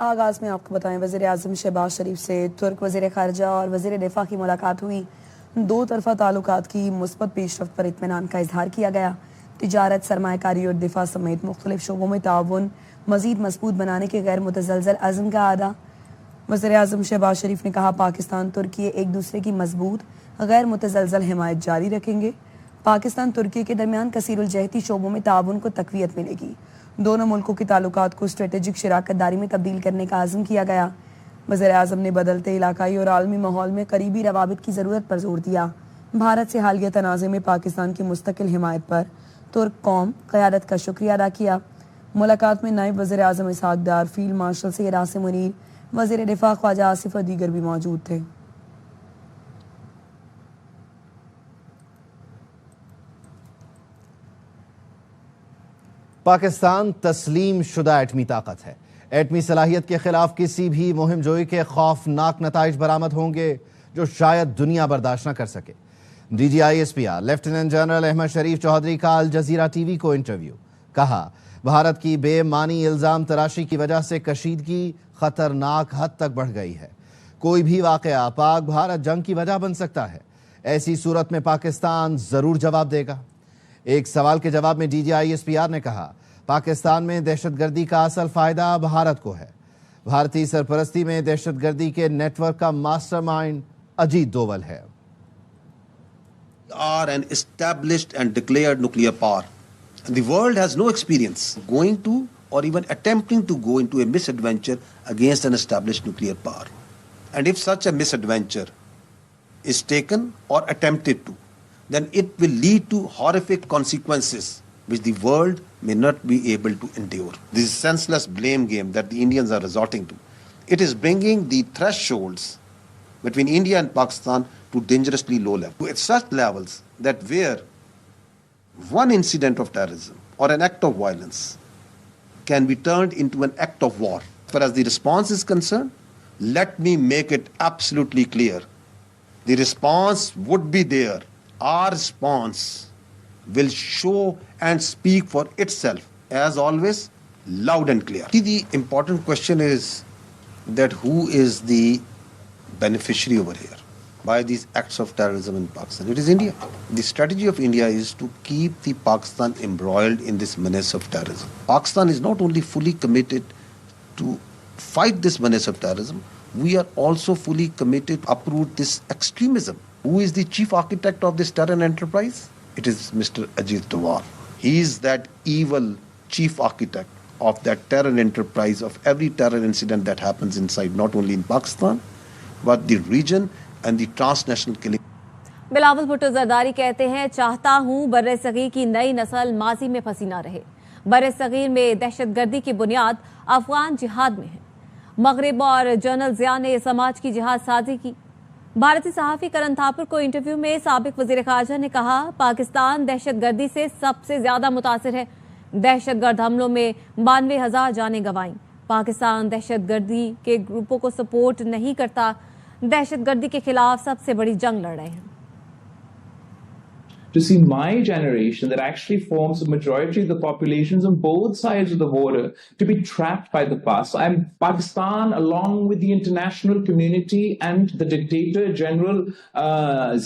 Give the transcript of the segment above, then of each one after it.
آغاز میں آپ کو بتائیں وزیر اعظم شہباز شریف سے ترک وزیر خارجہ اور وزیر دفاع کی ملاقات ہوئی. دو طرفہ تعلقات کی مثبت پیش رفت پر اطمینان کا اظہار کیا گیا. تجارت، سرمایہ کاری اور دفاع سمیت مختلف شعبوں میں تعاون مزید مضبوط بنانے کے غیر متزلزل عزم کا اعادہ. وزیر اعظم شہباز شریف نے کہا پاکستان ترکی ایک دوسرے کی مضبوط غیر متزلزل حمایت جاری رکھیں گے. پاکستان ترکی کے درمیان کثیر الجہتی شعبوں میں تعاون کو تقویت ملے گی. دونوں ملکوں کے تعلقات کو اسٹریٹجک شراکت داری میں تبدیل کرنے کا عزم کیا گیا. وزیر اعظم نے بدلتے علاقائی اور عالمی ماحول میں قریبی روابط کی ضرورت پر زور دیا. بھارت سے حالیہ تنازع میں پاکستان کی مستقل حمایت پر ترک قوم قیادت کا شکریہ ادا کیا. ملاقات میں نائب وزیر اعظم اسحاق ڈار، فیلڈ مارشل سید عاصم منیر، وزیر دفاع خواجہ آصف اور دیگر بھی موجود تھے. پاکستان تسلیم شدہ ایٹمی طاقت ہے. ایٹمی صلاحیت کے خلاف کسی بھی مہم جوئی کے خوفناک نتائج برآمد ہوں گے جو شاید دنیا برداشت نہ کر سکے. D G I S P R lieutenant general Ahmed Sharif Chaudhry کا الجزیرہ ٹی وی کو انٹرویو. کہا بھارت کی بے معنی الزام تراشی کی وجہ سے کشیدگی خطرناک حد تک بڑھ گئی ہے. کوئی بھی واقعہ پاک بھارت جنگ کی وجہ بن سکتا ہے. ایسی صورت میں پاکستان ضرور جواب دے گا. ایک سوال کے جواب میں D G I S P R نے کہا پاکستان میں دہشت گردی کا اصل فائدہ بھارت کو ہے. بھارتی سرپرستی میں دہشت گردی کے نیٹ ورک کا ماسٹر مائنڈ اجیت دوول ہے. Are an established and declared nuclear power. The world has no experience going to or even attempting to go into a misadventure against an established nuclear power. And if such a misadventure is taken or attempted to, then it will lead to horrific consequences which the world may not be able to endure. This senseless blame game that the Indians are resorting to, it is bringing the thresholds between India and Pakistan to dangerously low level. At such levels that where one incident of terrorism or an act of violence can be turned into an act of war. As far as the response is concerned, let me make it absolutely clear. The response would be there. Our response will show and speak for itself, as always, loud and clear. See, the important question is that who is the beneficiary over here by these acts of terrorism in Pakistan? It is India. The strategy of India is to keep the Pakistan embroiled in this menace of terrorism. Pakistan is not only fully committed to fight this menace of terrorism, we are also fully committed to uproot this extremism. Who is the chief architect of this terror enterprise? It is Mr. Ajit Doval. He is that evil chief architect of that terror enterprise, of every terror incident that happens inside not only in Pakistan but the region and the transnational killing. Bilawal Bhutto Zardari کہتے ہیں چاہتا ہوں بر صغیر کی نئی نسل ماضی میں پھنسی نہ رہے. بر صغیر میں دہشت گردی کی بنیاد افغان جہاد میں ہے. مغرب اور جنرل ضیاء نے سماج کی جہاد سازی کی. بھارتی صحافی کرن تھاپر کو انٹرویو میں سابق وزیر خارجہ نے کہا پاکستان دہشت گردی سے سب سے زیادہ متاثر ہے. دہشت گرد حملوں میں 92,000 جانیں گنوائیں. پاکستان دہشت گردی کے گروپوں کو سپورٹ نہیں کرتا. دہشت گردی کے خلاف سب سے بڑی جنگ لڑ رہے ہیں. To see my generation that actually forms the majority of the populations on both sides of the border to be trapped by the past. Pakistan, along with the international community and the dictator General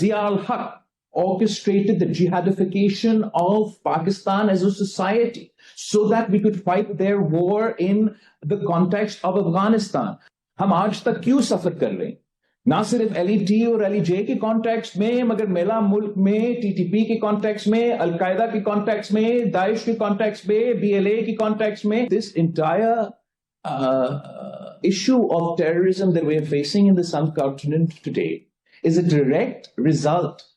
Zia al-Haq, orchestrated the jihadification of Pakistan as a society so that we could fight their war in the context of Afghanistan. ہم آج تک کیوں سفر کر رہے ہیں؟ نہ صرف ایل ای ٹی اور ایل ای جے کے کانٹیکس میں مگر میلا ملک میں ٹی ٹی پی کے کانٹیکس میں القاعدہ کے کانٹیکس میں داعش کے کانٹیکس میں بی ایل اے کے کانٹیکس میں. This entire issue of terrorism that we are facing in the subcontinent today is a direct result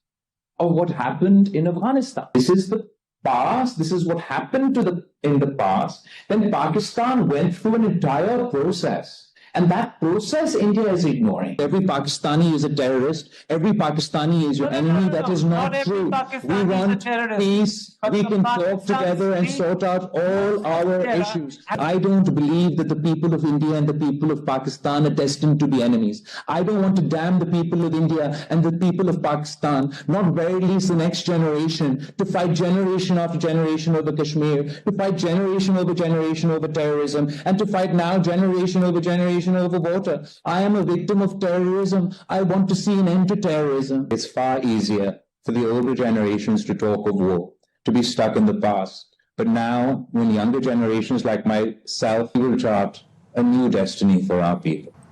of what happened in Afghanistan. This is the past. This is what happened in the past. Then Pakistan went through an entire process. And that process India is ignoring. Every Pakistani is a terrorist. Every Pakistani is your enemy. That is not true. We want peace. We can talk together and sort out all our issues. I don't believe that the people of India and the people of Pakistan are destined to be enemies. I don't want to damn the people of India and the people of Pakistan, not very least the next generation, to fight generation after generation over Kashmir, to fight generation over terrorism, and to fight now generation over water. I am a victim of terrorism. I want to see an end to terrorism. It's far easier for the older generations to talk of war, to be stuck in the past. But now, when younger generations like myself will chart a new destiny for our people.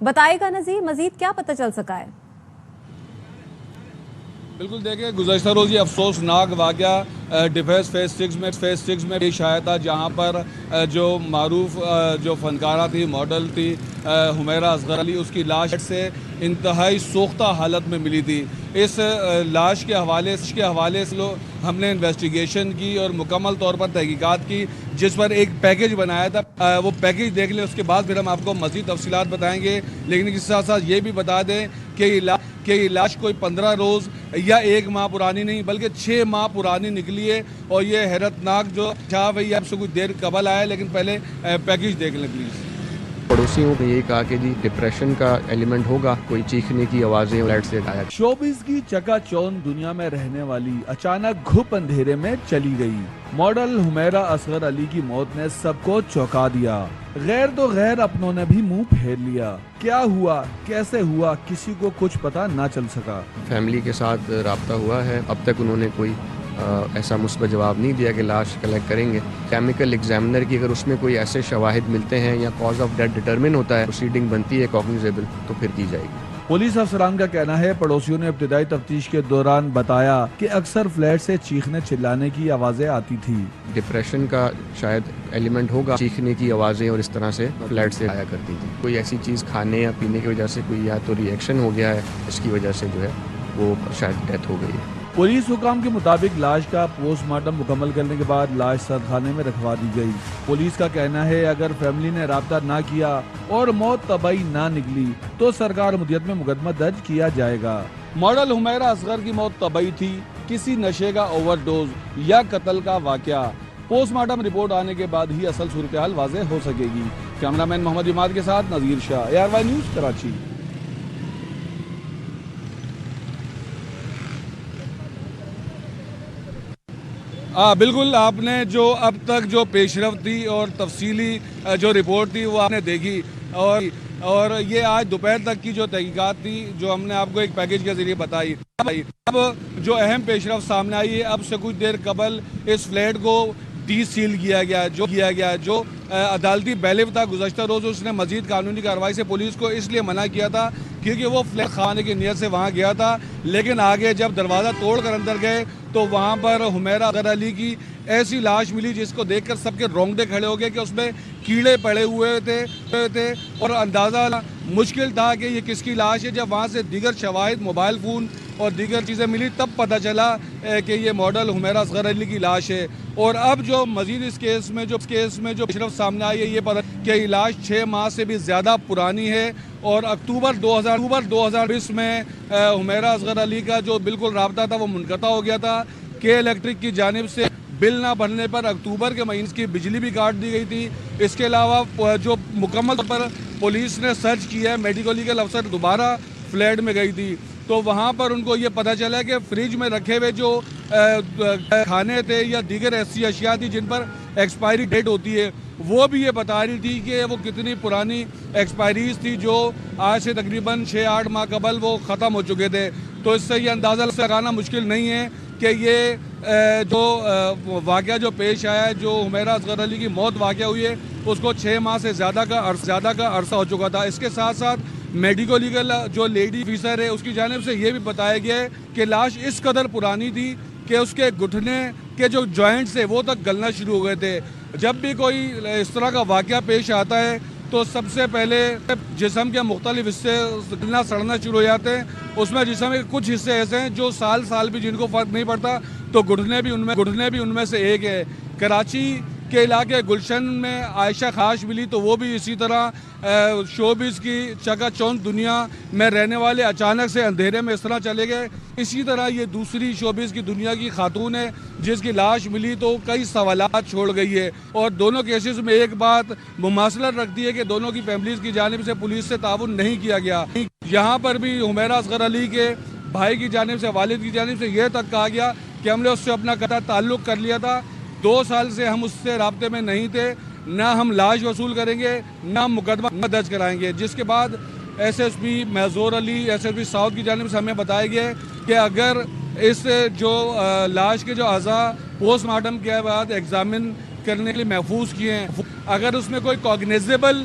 بتائے گا نذیر مزید کیا پتہ چل سکا ہے؟ بالکل دیکھیں گزشتہ روز یہ افسوسناک واقعہ ڈیفینس فیز 6 میں پیش آیا تھا، جہاں پر جو معروف جو فنکارہ تھی، ماڈل تھی حمیرہ اصغر علی، اس کی لاش سے انتہائی سوختہ حالت میں ملی تھی۔ اس لاش کے حوالے سے ہم نے انویسٹیگیشن کی اور مکمل طور پر تحقیقات کی، جس پر ایک پیکیج بنایا تھا۔ وہ پیکیج دیکھ لیں، اس کے بعد پھر ہم آپ کو مزید تفصیلات بتائیں گے، لیکن اس کے ساتھ ساتھ یہ بھی بتا دیں کہ یہ لاش کوئی 15 روز یا 1 ماہ پرانی نہیں بلکہ 6 ماہ پرانی نکلی ہے، اور یہ حیرتناک جو چھاپ ہے یہ آپ سے کچھ دیر قبل آیا، لیکن پہلے پیکیج دیکھ لیں پلیز۔ پڑوسیوں نے یہ کہا کہ جی ڈپریشن کا ایلیمنٹ ہوگا، کوئی چیخنے کی آوازیں فلیٹ سے آیا۔ شوبز کی چکا چوند دنیا میں رہنے والی اچانک گھپ اندھیرے میں چلی گئی۔ ماڈل حمیرہ اصغر علی کی موت نے سب کو چونکا دیا، غیر تو غیر اپنوں نے بھی منہ پھیر لیا۔ کیا ہوا، کیسے ہوا، کسی کو کچھ پتا نہ چل سکا۔ فیملی کے ساتھ رابطہ ہوا ہے، اب تک انہوں نے کوئی ایسا مثبت جواب نہیں دیا کہ لاش کلیکٹ کریں گے۔ کیمیکل ایگزامنر کی اگر اس میں کوئی ایسے شواہد ملتے ہیں یا کاز آف ڈیتھ ڈٹرمن ہوتا ہے، پروسیڈنگ بنتی ہے کاگنیزیبل، تو پھر کی جائے گی۔ پولیس افسران کا کہنا ہے پڑوسیوں نے ابتدائی تفتیش کے دوران بتایا کہ اکثر فلیٹ سے چیخنے چلانے کی آوازیں آتی تھی۔ ڈپریشن کا شاید ایلیمنٹ ہوگا، چیخنے کی آوازیں اور اس طرح سے فلیٹ سے آیا کرتی تھی۔ کوئی ایسی چیز کھانے یا پینے کی وجہ سے کوئی یا تو ری ایکشن ہو گیا ہے، اس کی وجہ سے جو ہے وہ شاید ڈیتھ ہو گئی ہے۔ پولیس حکام کے مطابق لاش کا پوسٹ مارٹم مکمل کرنے کے بعد لاش سردخانے میں رکھوا دی گئی۔ پولیس کا کہنا ہے اگر فیملی نے رابطہ نہ کیا اور موت طبعی نہ نکلی تو سرکار مدیت میں مقدمہ درج کیا جائے گا۔ ماڈل حمیرہ اصغر کی موت طبعی تھی، کسی نشے کا اوور ڈوز یا قتل کا واقعہ؟ پوسٹ مارٹم رپورٹ آنے کے بعد ہی اصل صورتحال واضح ہو سکے گی۔ کیمرامین محمد عماد کے ساتھ نذیر شاہ، ARY نیوز کراچی۔ بالکل، آپ نے جو اب تک جو پیش رفت تھی اور تفصیلی جو رپورٹ تھی وہ آپ نے دیکھی، اور یہ آج دوپہر تک کی جو تحقیقات تھی جو ہم نے آپ کو ایک پیکیج کے ذریعے بتائی۔ اب جو اہم پیش رفت سامنے آئی ہے، اب سے کچھ دیر قبل اس فلیٹ کو ڈی سیل کیا گیا جو عدالتی بیلف تھا۔ گزشتہ روز اس نے مزید قانونی کارروائی سے پولیس کو اس لیے منع کیا تھا کیونکہ وہ فلیٹ خانے کی نیت سے وہاں گیا تھا، لیکن آگے جب دروازہ توڑ کر اندر گئے تو وہاں پر حمیرہ اصغر علی کی ایسی لاش ملی جس کو دیکھ کر سب کے رونگٹے کھڑے ہو گئے کہ اس میں کیڑے پڑے ہوئے تھے اور اندازہ مشکل تھا کہ یہ کس کی لاش ہے۔ جب وہاں سے دیگر شواہد، موبائل فون اور دیگر چیزیں ملی تب پتہ چلا کہ یہ ماڈل حمیرہ اصغر علی کی لاش ہے۔ اور اب جو مزید اس کیس میں جو پیش رفت سامنے آئی ہے یہ پتہ کہ یہ لاش 6 ماہ سے بھی زیادہ پرانی ہے، اور اکتوبر 2020 میں حمیرہ اصغر علی کا جو بالکل رابطہ تھا وہ منقطع ہو گیا تھا۔ کے الیکٹرک کی جانب سے بل نہ بھرنے پر اکتوبر کے مہینے کی بجلی بھی کاٹ دی گئی تھی۔ اس کے علاوہ جو مکمل طور پر پولیس نے سرچ کیا ہے، میڈیکل لیگل افسر دوبارہ فلیٹ میں گئی تھی تو وہاں پر ان کو یہ پتہ چلا کہ فریج میں رکھے ہوئے جو کھانے تھے یا دیگر ایسی اشیاء تھی جن پر ایکسپائری ڈیٹ ہوتی ہے، وہ بھی یہ بتا رہی تھی کہ وہ کتنی پرانی ایکسپائریز تھی، جو آج سے تقریباً 6-8 ماہ قبل وہ ختم ہو چکے تھے۔ تو اس سے یہ اندازہ لگانا مشکل نہیں ہے کہ یہ جو واقعہ جو پیش آیا ہے، جو حمیرہ اصغر علی کی موت واقع ہوئی ہے، اس کو 6 ماہ سے زیادہ کا عرصہ ہو چکا تھا۔ اس کے ساتھ ساتھ میڈیکل لیگل جو لیڈی آفیسر ہے اس کی جانب سے یہ بھی بتایا گیا ہے کہ لاش اس قدر پرانی تھی کہ اس کے گھٹنے کے جو جوائنٹس ہیں وہ تک گلنا شروع ہو گئے تھے۔ جب بھی کوئی اس طرح کا واقعہ پیش آتا ہے تو سب سے پہلے جسم کے مختلف حصے گلنا سڑنا شروع ہو جاتے ہیں۔ اس میں جسم کے کچھ حصے ایسے ہیں جو سال بھی جن کو فرق نہیں پڑتا، تو گھٹنے بھی ان میں سے ایک ہے۔ کراچی کے علاقے گلشن میں عائشہ خاش ملی تو وہ بھی اسی طرح شوبز کی چکا چوند دنیا میں رہنے والے اچانک سے اندھیرے میں اس طرح چلے گئے۔ اسی طرح یہ دوسری شوبز کی دنیا کی خاتون ہے جس کی لاش ملی تو کئی سوالات چھوڑ گئی ہے، اور دونوں کیسز میں ایک بات مماثلت رکھتی ہے کہ دونوں کی فیملیز کی جانب سے پولیس سے تعاون نہیں کیا گیا۔ یہاں پر بھی حمیرہ اصغر علی کے بھائی کی جانب سے، والد کی جانب سے یہ تک کہا گیا کہ ہم نے اس سے اپنا قطع تعلق کر لیا تھا، 2 سال سے ہم اس سے رابطے میں نہیں تھے، نہ ہم لاش وصول کریں گے نہ ہم مقدمہ درج کرائیں گے۔ جس کے بعد SSP محظور علی SSP ساؤتھ کی جانب سے ہمیں بتایا گیا کہ اگر اس جو لاش کے جو اعضاء پوسٹ مارٹم کے بعد ایگزامن کرنے کے لیے محفوظ کیے ہیں، اگر اس میں کوئی کوگنیزیبل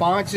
5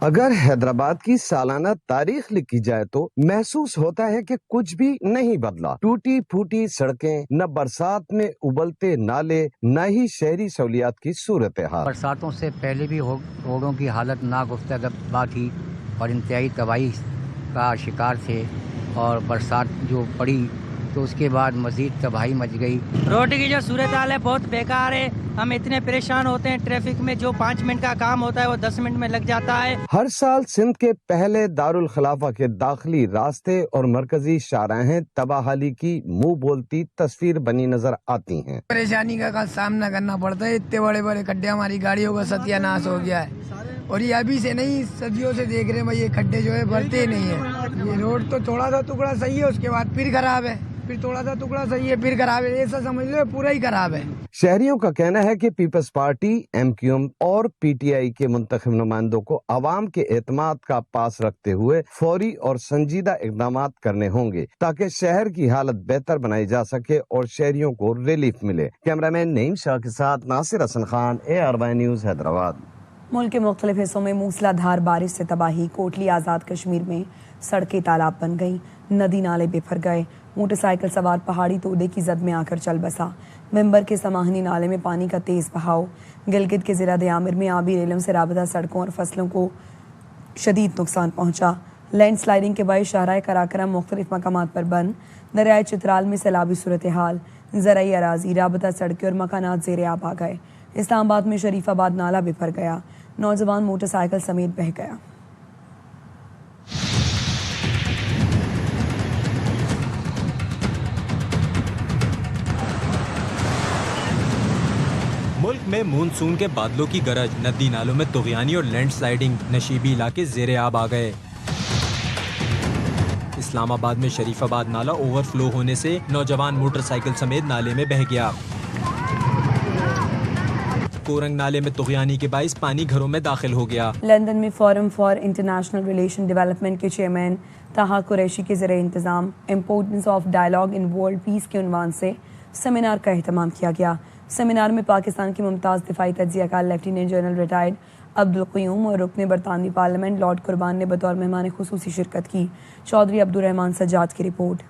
اگر حیدرآباد کی سالانہ تاریخ لکھی جائے تو محسوس ہوتا ہے کہ کچھ بھی نہیں بدلا. ٹوٹی پھوٹی سڑکیں، نہ برسات میں ابلتے نالے، نہ ہی شہری سہولیات کی صورتحال. برساتوں سے پہلے بھی روڈوں کی حالت ناگفتگو تھی اور انتہائی تباہی کا شکار تھے، اور برسات جو پڑی تو اس کے بعد مزید تباہی مچ گئی. روڈ کی جو صورتحال ہے بہت بیکار ہے. ہم اتنے پریشان ہوتے ہیں ٹریفک میں، جو 5 منٹ کا کام ہوتا ہے وہ 10 منٹ میں لگ جاتا ہے. ہر سال سندھ کے پہلے دارالخلافہ کے داخلی راستے اور مرکزی شاہراہیں تباہی کی منہ بولتی تصویر بنی نظر آتی ہیں. پریشانی کا سامنا کرنا پڑتا ہے. اتنے بڑے بڑے کھڈے ہماری گاڑیوں کا ستیہ ناش ہو گیا ہے، اور یہ ابھی سے نہیں صدیوں سے دیکھ رہے ہیں بھائی، یہ کھڈے جو ہے بھرتے نہیں ہیں. یہ روڈ تو تھوڑا سا ٹکڑا صحیح ہے، اس کے بعد پھر خراب ہے، پھر تھوڑا سا ٹکڑا صحیح ہے، پھر خراب ہے. ایسا سمجھ لو پورا ہی خراب ہے. شہریوں کا کہنا ہے کہ Peoples party, M Q M اور پی ٹی آئی کے منتخب نمائندوں کو عوام کے اعتماد کا پاس رکھتے ہوئے فوری اور سنجیدہ اقدامات کرنے ہوں گے تاکہ شہر کی حالت بہتر بنائی جا سکے اور شہریوں کو ریلیف ملے. کیمرامین نعیم شاہ کے ساتھ ناصر حسن خان، ARY نیوز، حیدرآباد. ملک کے مختلف حصوں میں موسلا دھار بارش سے تباہی. کوٹلی آزاد کشمیر میں سڑکیں تالاب بن گئیں، ندی نالے بفر گئے. موٹر سائیکل سوار پہاڑی تودے کی زد میں آ کر چل بسا. ممبر کے سماہنی نالے میں پانی کا تیز بہاؤ. گلگت کے ضلع دیامر میں آبی ریلوں سے رابطہ سڑکوں اور فصلوں کو شدید نقصان پہنچا. لینڈ سلائیڈنگ کے باعث شاہراہ کراکرم مختلف مقامات پر بند. دریائے چترال میں سیلابی صورتحال. زرعی اراضی، رابطہ سڑکیں اور مکانات زیر آب آ گئے. اسلام آباد میں شریف آباد نالہ بفر گیا. نوجوان موٹر سائیکل سمیت بہہ گیا. ملک میں مونسون کے بادلوں کی گرج، ندی نالوں میں طغیانی اور لینڈ سلائیڈنگ، نشیبی علاقے زیر آب آ گئے. اسلام آباد میں شریف آباد نالہ اوور فلو ہونے سے نوجوان موٹر سائیکل سمیت نالے میں بہہ گیا. کورنگ نالے میں طغیانی کے باعث پانی گھروں میں داخل ہو گیا. لندن میں forum for international relation development کے چیئرمین طاہا قریشی کے زیر انتظام importance of dialogue in world peace کے عنوان سے سیمینار کا اہتمام کیا گیا. سیمینار میں پاکستان کے ممتاز دفاعی تجزیہ کار لیفٹیننٹ جنرل ریٹائرڈ عبدالقیوم اور رکن برطانوی پارلیمنٹ لارڈ قربان نے بطور مہمان خصوصی شرکت کی. چودھری عبدالرحمان سجاد کی رپورٹ.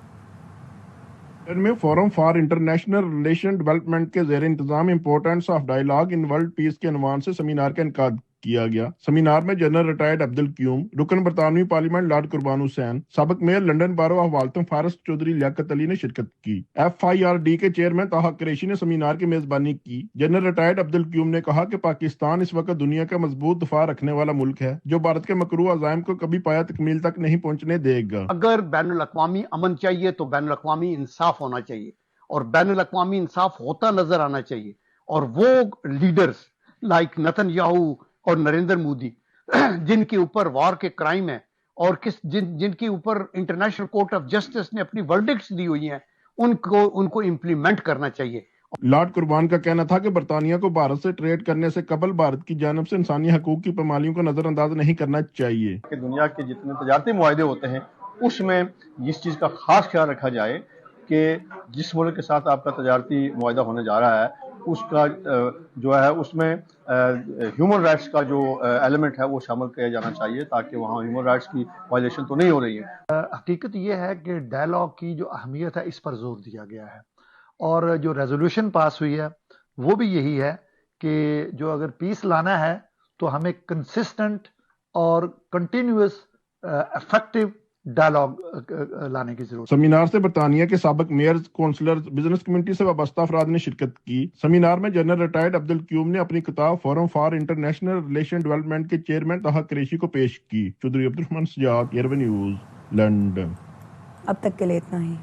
میں forum for international relation development کے زیر انتظام importance of dialogue in world peace کے عنوان سے سیمینار کا انعقاد کیا گیا. سیمینار میں جنرل ریٹائرڈ عبدالقیوم، رکن برطانوی پارلیمنٹ لارڈ قربان حسین، سابق mayor London borough of Waltham Forest Chaudhry Liaquat Ali نے شرکت کی. FIRD کے چیئرمین طاہا قریشی نے سیمینار کی میزبانی کی. جنرل ریٹائرڈ عبدالقیوم نے کہا کہ پاکستان اس وقت دنیا کا مضبوط دفاع رکھنے والا ملک ہے جو بھارت کے مکروہ عزائم کو کبھی پایا تکمیل تک نہیں پہنچنے دے گا. اگر بین الاقوامی امن چاہیے تو بین الاقوامی انصاف ہونا چاہیے، اور بین الاقوامی انصاف ہوتا نظر آنا چاہیے. اور وہ لیڈرز لائک نتن یاہو اور نریندر مودی جن کے اوپر وار کے کرائم ہیں اور جن کے اوپر انٹرنیشنل کورٹ آف جسٹس نے اپنی ورڈکٹس دی ہوئی ہیں، ان کو امپلیمنٹ کرنا چاہیے. لارڈ قربان کا کہنا تھا کہ برطانیہ کو بھارت سے ٹریڈ کرنے سے قبل بھارت کی جانب سے انسانی حقوق کی پامالیوں کو نظر انداز نہیں کرنا چاہیے. کہ دنیا کے جتنے تجارتی معاہدے ہوتے ہیں اس میں اس چیز کا خاص خیال رکھا جائے کہ جس ملک کے ساتھ آپ کا تجارتی معاہدہ ہونے جا رہا ہے اس کا جو ہے اس میں ہیومن رائٹس کا جو ایلیمنٹ ہے وہ شامل کیا جانا چاہیے تاکہ وہاں ہیومن رائٹس کی وائلیشن تو نہیں ہو رہی ہے. حقیقت یہ ہے کہ ڈائیلاگ کی جو اہمیت ہے اس پر زور دیا گیا ہے، اور جو ریزولوشن پاس ہوئی ہے وہ بھی یہی ہے کہ جو اگر پیس لانا ہے تو ہمیں کنسسٹنٹ اور کنٹینیوس افیکٹو ڈائیلاگ لانے کی ضرورت. سیمینار سے برطانیہ کے سابق میئرز، کونسلرز، بزنس کمیونٹی سے وابستہ افراد نے شرکت کی. سیمینار میں جنرل ریٹائرڈ عبدالقیوم نے اپنی کتاب forum for international relation development کے چیئرمین طاہا قریشی کو پیش کی. Chaudhry Abdul Rehman Sajjad, ARY news, London. اب تک کے لیے اتنا ہی.